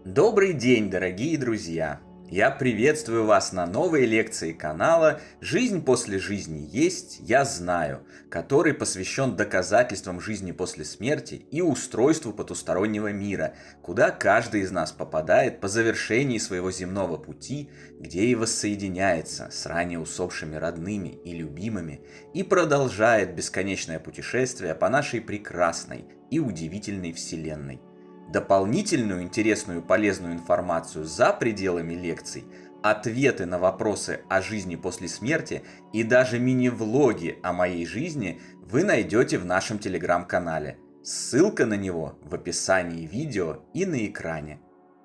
Добрый день, дорогие друзья! Я приветствую вас на новой лекции канала «Жизнь после жизни есть, я знаю», который посвящен доказательствам жизни после смерти и устройству потустороннего мира, куда каждый из нас попадает по завершении своего земного пути, где и воссоединяется с ранее усопшими родными и любимыми и продолжает бесконечное путешествие по нашей прекрасной и удивительной Вселенной. Дополнительную интересную и полезную информацию за пределами лекций, ответы на вопросы о жизни после смерти и даже мини-влоги о моей жизни вы найдете в нашем телеграм-канале. Ссылка на него в описании видео и на экране.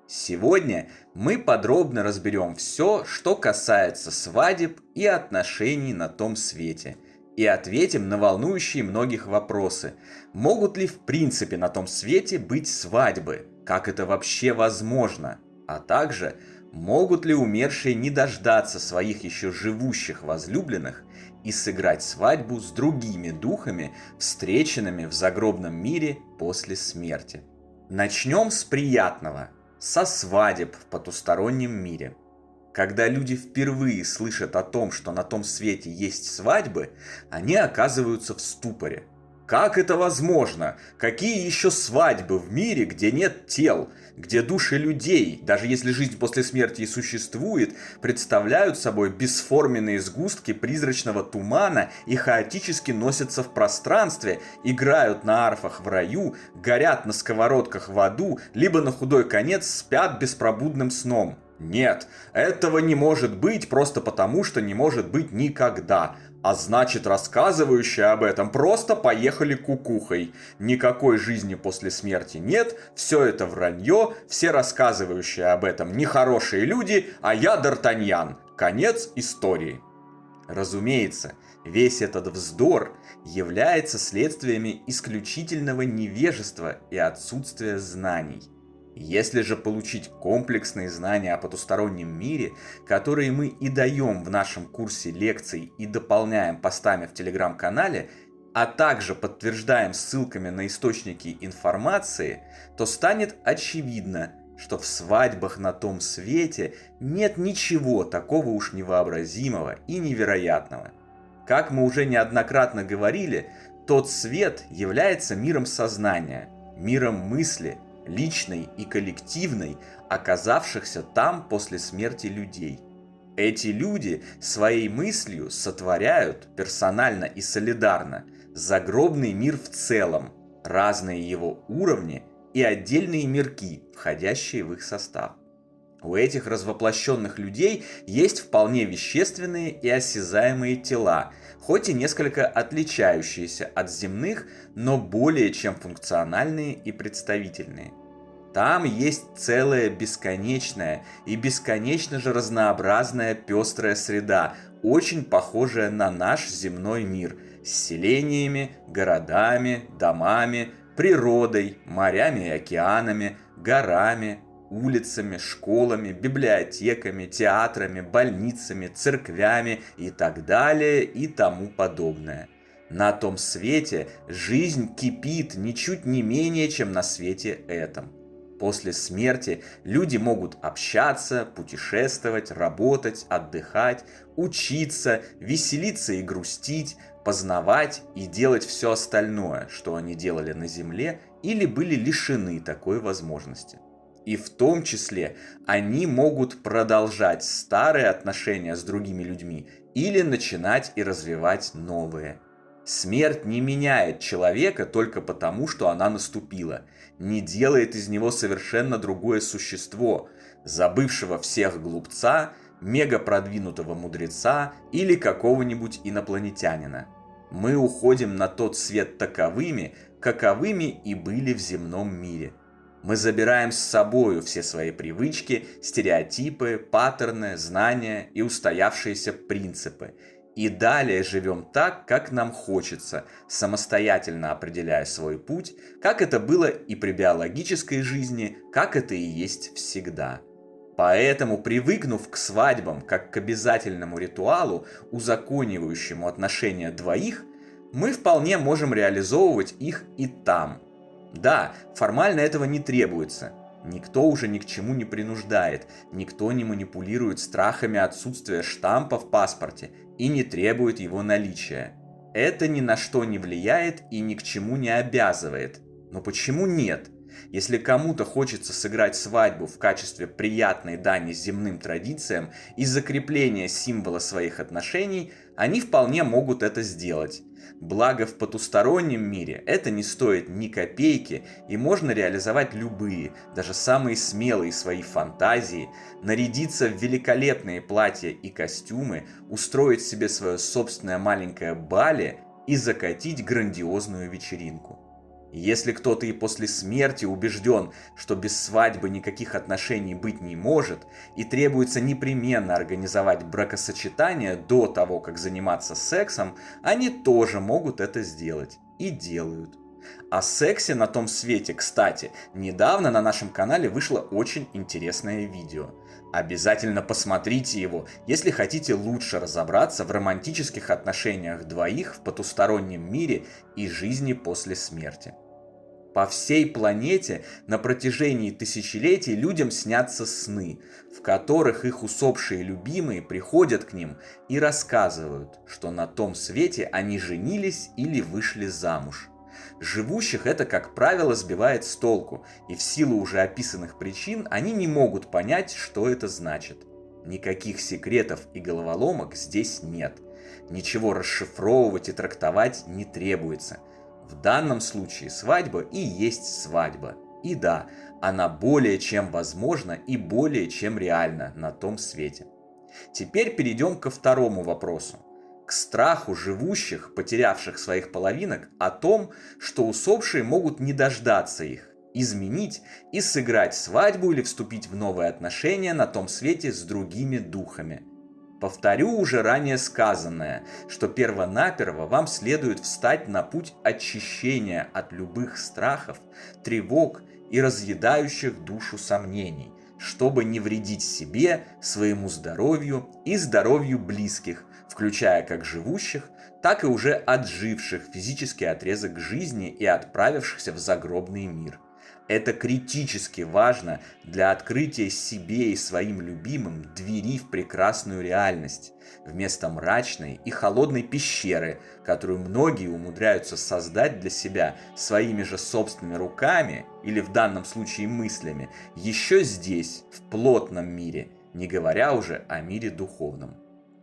Сегодня мы подробно разберем все, что касается свадеб и отношений на том свете – и ответим на волнующие многих вопросы. Могут ли в принципе на том свете быть свадьбы? Как это вообще возможно? А также, могут ли умершие не дождаться своих еще живущих возлюбленных и сыграть свадьбу с другими духами, встреченными в загробном мире после смерти? Начнем с приятного, со свадеб в потустороннем мире. Когда люди впервые слышат о том, что на том свете есть свадьбы, они оказываются в ступоре. Как это возможно? Какие еще свадьбы в мире, где нет тел, где души людей, даже если жизнь после смерти и существует, представляют собой бесформенные сгустки призрачного тумана и хаотически носятся в пространстве, играют на арфах в раю, горят на сковородках в аду, либо на худой конец спят беспробудным сном? Нет, этого не может быть просто потому, что не может быть никогда. А значит, рассказывающие об этом просто поехали кукухой. Никакой жизни после смерти нет, все это вранье, все рассказывающие об этом нехорошие люди, а я Д'Артаньян. Конец истории. Разумеется, весь этот вздор является следствиями исключительного невежества и отсутствия знаний. Если же получить комплексные знания о потустороннем мире, которые мы и даем в нашем курсе лекций и дополняем постами в телеграм-канале, а также подтверждаем ссылками на источники информации, то станет очевидно, что в свадьбах на том свете нет ничего такого уж невообразимого и невероятного. Как мы уже неоднократно говорили, тот свет является миром сознания, миром мысли, личной и коллективной, оказавшихся там после смерти людей. Эти люди своей мыслью сотворяют, персонально и солидарно, загробный мир в целом, разные его уровни и отдельные мирки, входящие в их состав. У этих развоплощенных людей есть вполне вещественные и осязаемые тела, хоть и несколько отличающиеся от земных, но более чем функциональные и представительные. Там есть целая бесконечная и бесконечно же разнообразная пестрая среда, очень похожая на наш земной мир, с селениями, городами, домами, природой, морями и океанами, горами, улицами, школами, библиотеками, театрами, больницами, церквями и так далее и тому подобное. На том свете жизнь кипит ничуть не менее, чем на свете этом. После смерти люди могут общаться, путешествовать, работать, отдыхать, учиться, веселиться и грустить, познавать и делать все остальное, что они делали на земле или были лишены такой возможности. И в том числе они могут продолжать старые отношения с другими людьми или начинать и развивать новые. Смерть не меняет человека только потому, что она наступила, не делает из него совершенно другое существо, забывшего всех глупца, мегапродвинутого мудреца или какого-нибудь инопланетянина. Мы уходим на тот свет таковыми, каковыми и были в земном мире. Мы забираем с собою все свои привычки, стереотипы, паттерны, знания и устоявшиеся принципы. И далее живем так, как нам хочется, самостоятельно определяя свой путь, как это было и при биологической жизни, как это и есть всегда. Поэтому, привыкнув к свадьбам как к обязательному ритуалу, узаконивающему отношения двоих, мы вполне можем реализовывать их и там. Да, формально этого не требуется. Никто уже ни к чему не принуждает, никто не манипулирует страхами отсутствия штампа в паспорте и не требует его наличия. Это ни на что не влияет и ни к чему не обязывает. Но почему нет? Если кому-то хочется сыграть свадьбу в качестве приятной дани земным традициям и закрепления символа своих отношений, они вполне могут это сделать. Благо в потустороннем мире это не стоит ни копейки, и можно реализовать любые, даже самые смелые свои фантазии, нарядиться в великолепные платья и костюмы, устроить себе свое собственное маленькое бале и закатить грандиозную вечеринку. Если кто-то и после смерти убежден, что без свадьбы никаких отношений быть не может, и требуется непременно организовать бракосочетание до того, как заниматься сексом, они тоже могут это сделать. И делают. О сексе на том свете, кстати, недавно на нашем канале вышло очень интересное видео. Обязательно посмотрите его, если хотите лучше разобраться в романтических отношениях двоих в потустороннем мире и жизни после смерти. По всей планете на протяжении тысячелетий людям снятся сны, в которых их усопшие любимые приходят к ним и рассказывают, что на том свете они женились или вышли замуж. Живущих это, как правило, сбивает с толку, и в силу уже описанных причин они не могут понять, что это значит. Никаких секретов и головоломок здесь нет. Ничего расшифровывать и трактовать не требуется. В данном случае свадьба и есть свадьба. И да, она более чем возможна и более чем реальна на том свете. Теперь перейдем ко второму вопросу. К страху живущих, потерявших своих половинок, о том, что усопшие могут не дождаться их, изменить и сыграть свадьбу или вступить в новые отношения на том свете с другими духами. Повторю уже ранее сказанное, что перво-наперво вам следует встать на путь очищения от любых страхов, тревог и разъедающих душу сомнений, чтобы не вредить себе, своему здоровью и здоровью близких, включая как живущих, так и уже отживших физический отрезок жизни и отправившихся в загробный мир. Это критически важно для открытия себе и своим любимым двери в прекрасную реальность, вместо мрачной и холодной пещеры, которую многие умудряются создать для себя своими же собственными руками, или в данном случае мыслями, еще здесь, в плотном мире, не говоря уже о мире духовном.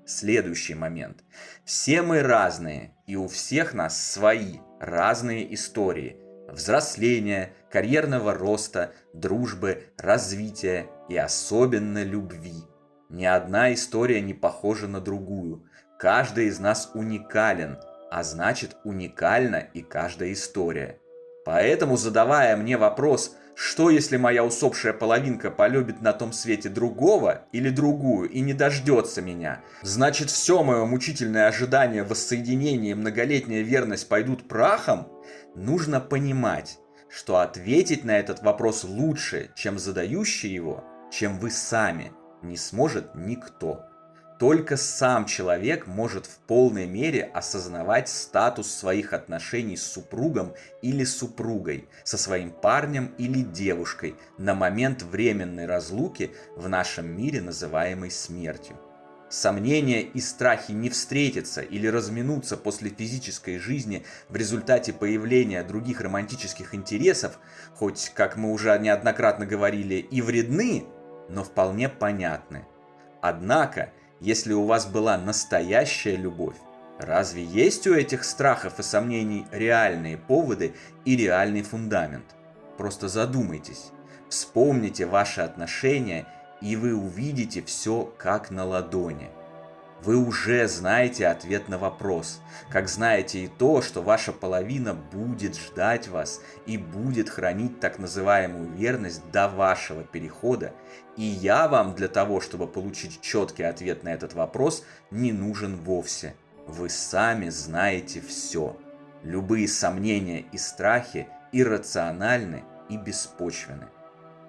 Следующий момент. Все мы разные, и у всех нас свои разные истории. Взросления, карьерного роста, дружбы, развития и особенно любви. Ни одна история не похожа на другую. Каждый из нас уникален, а значит уникальна и каждая история. Поэтому, задавая мне вопрос, что если моя усопшая половинка полюбит на том свете другого или другую и не дождется меня, значит все мое мучительное ожидание воссоединения и многолетняя верность пойдут прахом? Нужно понимать, что ответить на этот вопрос лучше, чем задающий его, чем вы сами, не сможет никто. Только сам человек может в полной мере осознавать статус своих отношений с супругом или супругой, со своим парнем или девушкой на момент временной разлуки в нашем мире, называемой смертью. Сомнения и страхи не встретиться или разминуться после физической жизни в результате появления других романтических интересов, хоть, как мы уже неоднократно говорили, и вредны, но вполне понятны. Однако, если у вас была настоящая любовь, разве есть у этих страхов и сомнений реальные поводы и реальный фундамент? Просто задумайтесь, вспомните ваши отношения, и вы увидите все как на ладони. Вы уже знаете ответ на вопрос, как знаете и то, что ваша половина будет ждать вас и будет хранить так называемую верность до вашего перехода, и я вам для того, чтобы получить четкий ответ на этот вопрос, не нужен вовсе. Вы сами знаете все. Любые сомнения и страхи иррациональны и беспочвенны.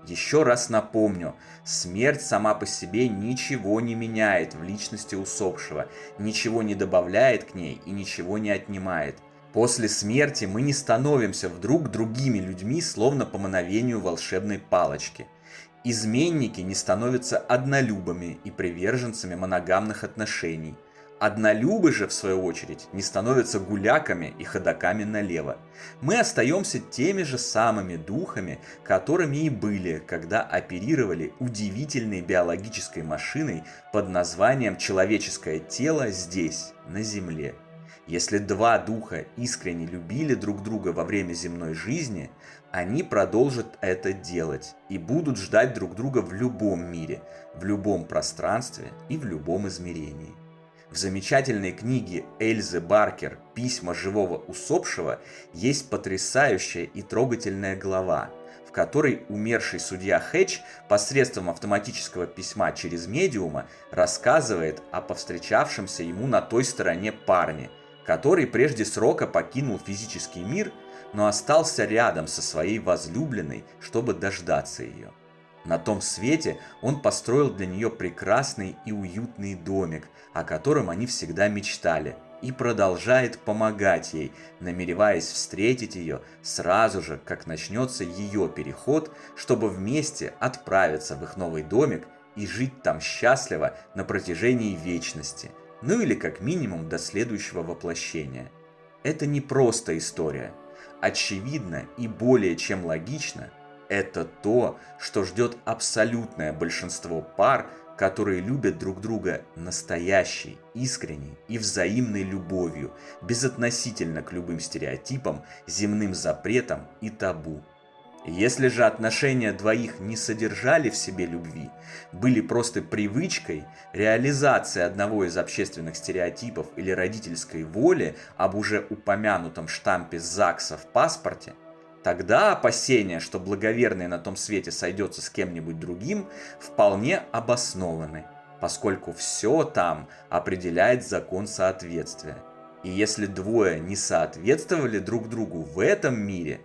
Еще раз напомню, смерть сама по себе ничего не меняет в личности усопшего, ничего не добавляет к ней и ничего не отнимает. После смерти мы не становимся вдруг другими людьми, словно по мановению волшебной палочки. Изменники не становятся однолюбами и приверженцами моногамных отношений. Однолюбы же, в свою очередь, не становятся гуляками и ходоками налево. Мы остаемся теми же самыми духами, которыми и были, когда оперировали удивительной биологической машиной под названием «человеческое тело» здесь, на Земле. Если два духа искренне любили друг друга во время земной жизни, они продолжат это делать и будут ждать друг друга в любом мире, в любом пространстве и в любом измерении. В замечательной книге Эльзы Баркер «Письма живого усопшего» есть потрясающая и трогательная глава, в которой умерший судья Хэтч посредством автоматического письма через медиума рассказывает о повстречавшемся ему на той стороне парне, который прежде срока покинул физический мир, но остался рядом со своей возлюбленной, чтобы дождаться ее. На том свете он построил для нее прекрасный и уютный домик, о котором они всегда мечтали, и продолжает помогать ей, намереваясь встретить ее сразу же, как начнется ее переход, чтобы вместе отправиться в их новый домик и жить там счастливо на протяжении вечности, ну или как минимум до следующего воплощения. Это не просто история. Очевидно и более чем логично, это то, что ждет абсолютное большинство пар, которые любят друг друга настоящей, искренней и взаимной любовью, безотносительно к любым стереотипам, земным запретам и табу. Если же отношения двоих не содержали в себе любви, были просто привычкой, реализацией одного из общественных стереотипов или родительской воли об уже упомянутом штампе ЗАГСа в паспорте, тогда опасения, что благоверный на том свете сойдется с кем-нибудь другим, вполне обоснованы, поскольку все там определяет закон соответствия. И если двое не соответствовали друг другу в этом мире,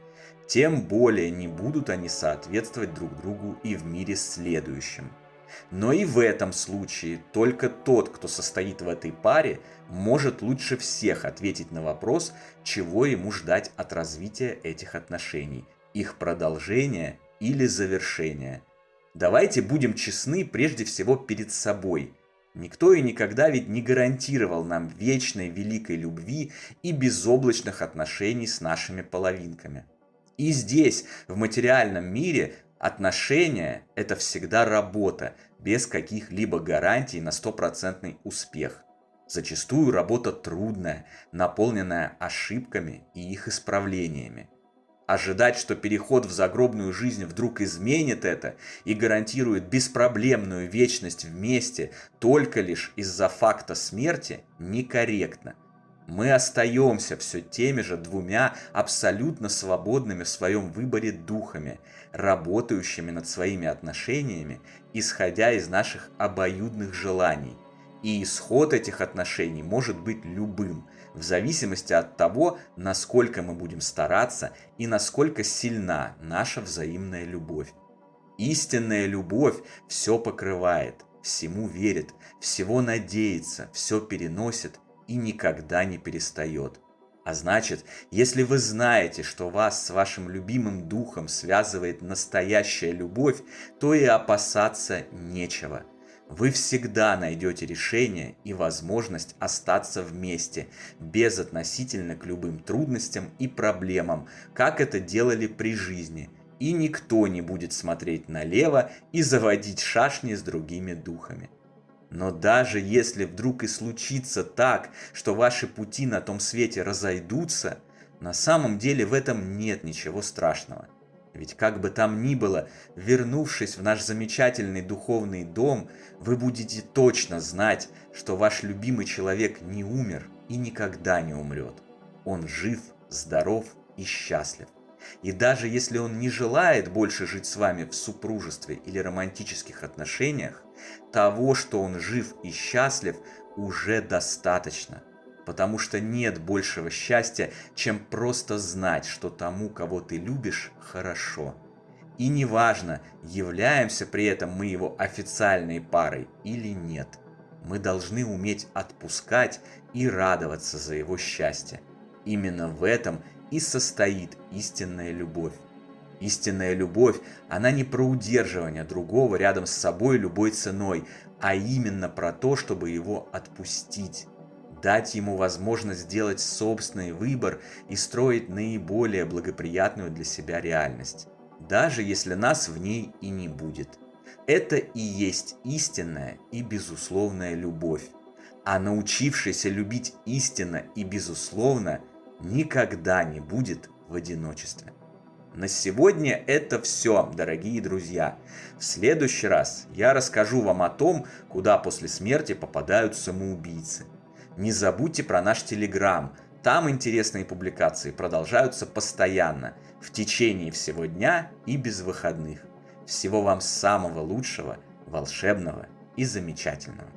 тем более не будут они соответствовать друг другу и в мире следующем. Но и в этом случае только тот, кто состоит в этой паре, может лучше всех ответить на вопрос, чего ему ждать от развития этих отношений, их продолжения или завершения. Давайте будем честны прежде всего перед собой. Никто и никогда ведь не гарантировал нам вечной великой любви и безоблачных отношений с нашими половинками. И здесь, в материальном мире, отношения – это всегда работа, без каких-либо гарантий на стопроцентный успех. Зачастую работа трудная, наполненная ошибками и их исправлениями. Ожидать, что переход в загробную жизнь вдруг изменит это и гарантирует беспроблемную вечность вместе только лишь из-за факта смерти, некорректно. Мы остаемся все теми же двумя абсолютно свободными в своем выборе духами, работающими над своими отношениями, исходя из наших обоюдных желаний. И исход этих отношений может быть любым, в зависимости от того, насколько мы будем стараться и насколько сильна наша взаимная любовь. Истинная любовь все покрывает, всему верит, всего надеется, все переносит и никогда не перестает. А значит, если вы знаете, что вас с вашим любимым духом связывает настоящая любовь, то и опасаться нечего. Вы всегда найдете решение и возможность остаться вместе, безотносительно к любым трудностям и проблемам, как это делали при жизни, и никто не будет смотреть налево и заводить шашни с другими духами. Но даже если вдруг и случится так, что ваши пути на том свете разойдутся, на самом деле в этом нет ничего страшного. Ведь как бы там ни было, вернувшись в наш замечательный духовный дом, вы будете точно знать, что ваш любимый человек не умер и никогда не умрет. Он жив, здоров и счастлив. И даже если он не желает больше жить с вами в супружестве или романтических отношениях, того, что он жив и счастлив, уже достаточно. Потому что нет большего счастья, чем просто знать, что тому, кого ты любишь, хорошо. И неважно, являемся при этом мы его официальной парой или нет. Мы должны уметь отпускать и радоваться за его счастье. Именно в этом и состоит истинная любовь. Истинная любовь, она не про удерживание другого рядом с собой любой ценой, а именно про то, чтобы его отпустить, дать ему возможность сделать собственный выбор и строить наиболее благоприятную для себя реальность, даже если нас в ней и не будет. Это и есть истинная и безусловная любовь. А научившийся любить истинно и безусловно никогда не будет в одиночестве. На сегодня это все, дорогие друзья. В следующий раз я расскажу вам о том, куда после смерти попадают самоубийцы. Не забудьте про наш Телеграм. Там интересные публикации продолжаются постоянно, в течение всего дня и без выходных. Всего вам самого лучшего, волшебного и замечательного.